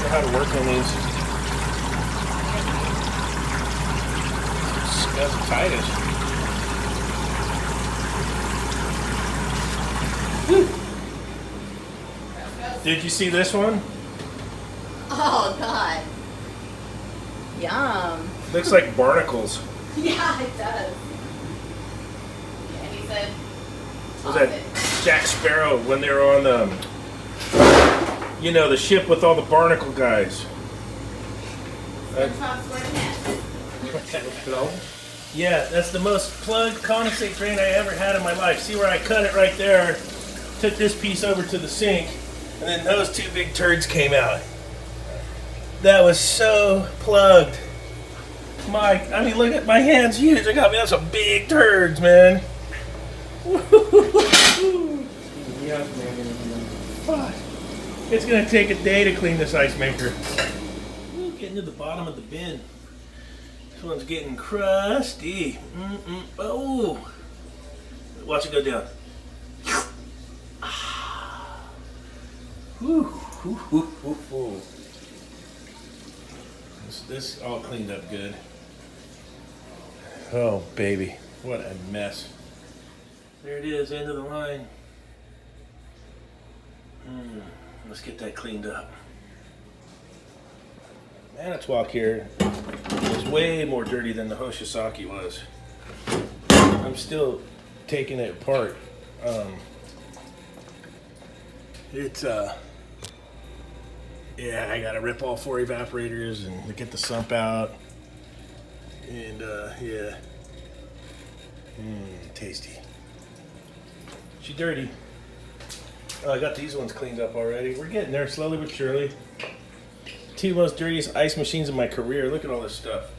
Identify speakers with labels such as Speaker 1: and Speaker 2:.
Speaker 1: know how to work on these. Scuzatitis. Did you see this one?
Speaker 2: Oh, God. Yum.
Speaker 1: Looks like barnacles.
Speaker 2: Yeah, it does. Yeah, he said,
Speaker 1: Was that Jack Sparrow when they were on the, you know, the ship with all the barnacle guys? Yeah, that's the most plugged condensate drain I ever had in my life. See where I cut it right there? Took this piece over to the sink, and then those two big turds came out. That was so plugged. I mean, look at my hands, huge. I got me some big turds, man. Fuck. It's gonna take a day to clean this ice maker. Ooh, getting to the bottom of the bin. This one's getting crusty. Oh, watch it go down. This all cleaned up good. Oh baby, what a mess. There it is, end of the line. Let's get that cleaned up. Manitowoc here is way more dirty than the H.V.A.C was. I'm still taking it apart. Yeah, I gotta rip all 4 evaporators and get the sump out. And yeah. Tasty. She dirty. Oh, I got these ones cleaned up already. We're getting there slowly but surely. 2 most dirtiest ice machines in my career. Look at all this stuff.